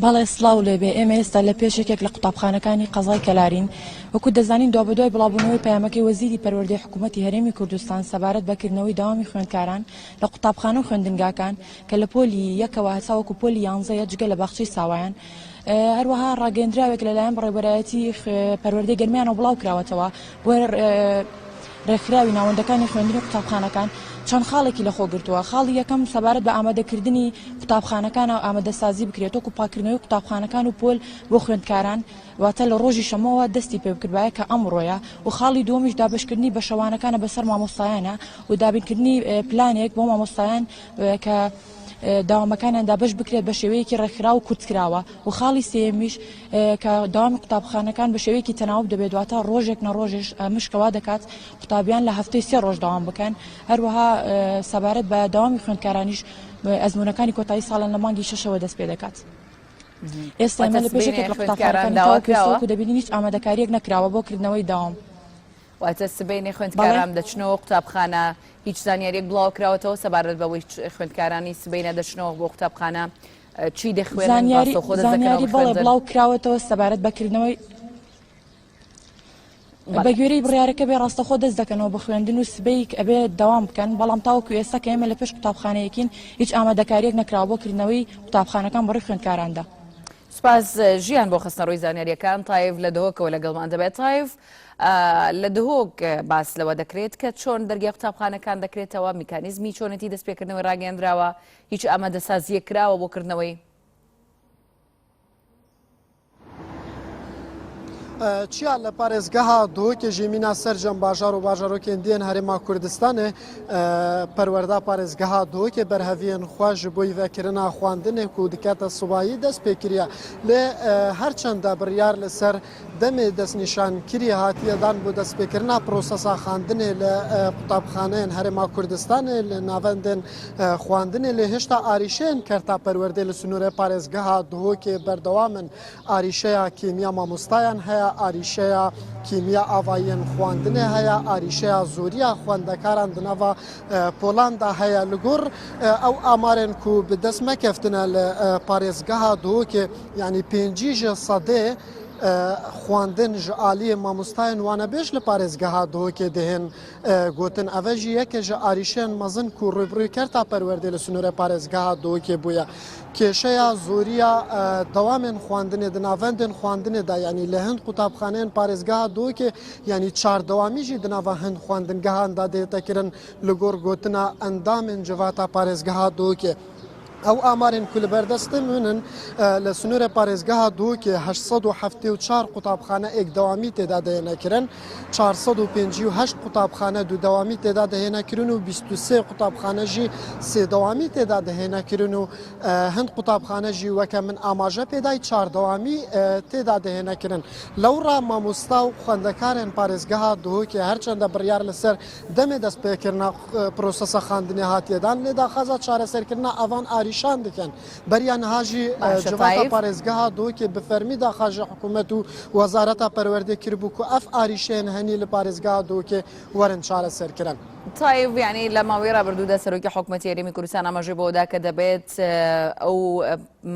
بەڵێ سڵاو لێبێ ئێمە ئێستا لە پێشێکێک لە قوتابخانەکانی قەزای کەلارین وەکو دەزانین دوا بەدوای بڵاوبوونەوەی پەیامەکەی وەزیری پەروەردەی حکوومەتی هەرێمی کوردستان سەبارەت بەکردنەوەی داوامی خوێندکاران لە قوتابخانە و خوێندنگاکان کە لە پۆلی یەکەوە هەسا وەکو پۆلی 11 جگە لە باخچەی ساوایان هەروەها ڕاگەیەندراوێک لەلایەن بەڕێوەبەرایەتی پەروەردەی گەرمیانەوە بڵاو کراوەتەوە بۆ ڕێکخراوی ناوەندەکانی خوێندنی قوتابخانەکان چەند خاڵێکی لەخۆ گرتووە. خاڵی یەکەم سەبارەت بە ئامادەکردنی قوتابخانەکان و ئامادەسازی بکرێت وەکو پاکردنەوەی قوتابخانەکان و پۆل بۆ خوێندکاران واتە لە ڕۆژی شەمەوە دەستی پێ بکردبایە کە ئەمڕۆیە و خاڵی دووەمیش دابشکردنی بە شەوانەکانە بەسەر مامۆستایانە و دابینکردنی پلانێک بۆ مامۆستایان کە داوامەکانیاندا بەش بکرێت بە شێوەیەکی ڕێکخرا و کورتکراوە و خاڵی سێمیش کە داوامی قوتابخانەکان بە شێوەیەکی تەناوب دەبێت واتە ڕۆژێک نەڕۆژێش مشکەوا دەکات قوتابیان لە هەفتەی 3 ڕۆژ داوام بکەن. هەروەها سەبارەت بە داوامی خوێندکارانیش ئەزمونەکانی کۆتایی ساڵن لە مانگی 6ەوە دەست پێ دەکات. ئێستا ئێمە لە پێشێکێک لە قوتابخانەکانەوە پێشەوەکو دەبینین هیچ ئامادەکاریەک نەکراوە بۆ کردنەوەی داوام. واتە سبەینێ خوێندکاران دەچنەوە قوتابخانە هیچ زانیاریەک بڵاو کراوەتەوە سەبارەت بەوەی خوێندکارانی سبەینە دەچنەوە بۆ قوتابخانە چی دەخوێنن زانیاری بەڵێ بڵاو کراوەتەوە سەبارەت بەکردنەوەی بە گوێرەی بڕیارەکە بێ ڕاستەخۆ دەست دەکەنەوە بە خوێندن و سبەیەک ئەبێ داوام بکەن بەڵام تاوەکو ئێستا کە ئێمە لە پێش قوتابخانەیەکین هیچ ئامادەکاریەک نەکراوە بۆ کردنەوەی قوتابخانەکان بەڕێی خوێندکاراندا. سپاس ژیان بۆ خستنەڕۆی زانیاریەکان تایف لە دهۆکەوە لەگەڵمان دەبێت. تایف لە دهۆک باس لەوە دەکرێت کە چۆن دەرگای قوتابخانەکان دەکرێتەوە میکانیزمی چۆنەتی دەستپێکردنەوەی ڕاگەیاندراوە هیچ ئامادەسازیەک کراوە بۆ کردنەوەی چیا لە پارێزگەها دهۆکێ ژێمینا سەرجەم باژار و باژارۆکێن دێن هەرێما کوردستانê پەروەردا پارێزگەها دهۆکێ بەرهەڤیên xwe ji bo vekirina xwandinê ku dikete subahî dest pê kiriye lê herçenda biryar li ser demê destnîşankirî hatiye dan bû destpêkirina prosesa xwandinê li qutabxaneyên herêma Kurdistanê li navendên xwandinê lê hêşta arîşeyên kerta perwerdê li sunûrê parêzgeha dihokê berdewam in arîşeya kîmiya mamostayan heye arîşeya kîmiya avayên xwandinê heye arîşeya zoriya xwendekaran di nava Polan da heye li gor ew amarên ku bi dest mekeftine li parêzgeha dihokê yanî 5 ji sedê xwandin ji aliyê mamostayên wanebêj li parêzgeha dihokê dihên gotin ev jî yekê ji arîşeyên mezin ku rûbirû kerta perwerdê li sunûrê parêzgeha dihokê bûye. Kêşeya zoriya dewamên xwandinê di navendên xwandinê de yanî li hind qutabxaneyên parêzgeha dihokê yanî çardewamî jî di nava hind xwandingehan da dête kirin li gor gotina endamên civata parêzgeha dihokê. Ew amarên ku li berdestin hûnin li sunûrê parêzgeha dihokê 874 qutabxane êkdewamî têda dihênekirin, 458 qutabxane dûdewamî têda dihênekirin û 23 qutabxane jî sêdewamî têda dihênekirin û hind qutabxane jî weke min amaje pêdayî çardewamî têda dihênekirin. Lewra mamosta û xwendekarên parêzgeha dihokê herçende biryar li ser demê destpêkirina prosesa xwandinê hatiye dan lê daxwaza çareserkirina evan nîşan dikin. Beriya niha jî civata parêzgeha dihokê bi fermî daxa ji hikûmet û wezareta perwerdê kiribû ku ev arîşeyên henî li parêzgeha dihokê werin çareserkirin. تایف یعنی لە ماوەی ڕابردوودا سەرۆکی حکوومەتی هەرێمی کوردستان ئاماژەی بۆدا کە دەبێت ئەو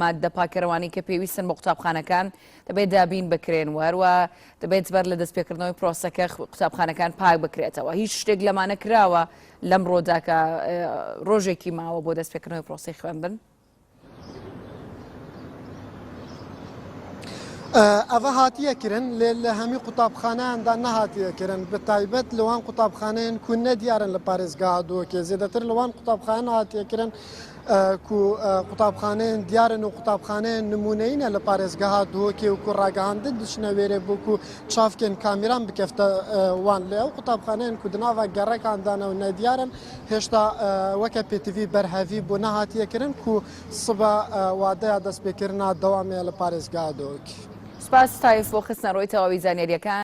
مادە پاکەرەوانی کە پێویستن بۆ قوتابخانەکان دەبێت دابین بکرێن وەروە دەبێت بەر لە دەستپێکردنەوەی پرۆسەکە قوتابخانەکان پاک بکرێتەوە. هیچ شتێک لەمانە کراوە لەم ڕۆدا کە ڕۆژێکی ماوە بۆ دەستپێکردنەوەی پرۆسەی خوێندن. Ev hatiye kirin lê li hemî qutabxaneyan da nehatiye kirin bi taybet li wan qutabxaneyên ku ne diyarin li parêzgeha dihokê zêdetir li wan qutabxaneyan hatiye kirin ku qutabxaneyên diyarin û qutabxaneyên nimûneyî ne li parêzgeha dihokê û ku ragihandin diçine wêrê bû ku çavkên kamîran bikefte wan lê ew qutabxaneyên ku di nava gerekan dane û nediyarin hêşta weke PTV berhevî bû nehatiye kirin ku siba wadeya destpêkirina dewamê li parêzgeha dihokê. سپاس تایف بۆ خستنەڕۆی تەواوی زانیاریەکان.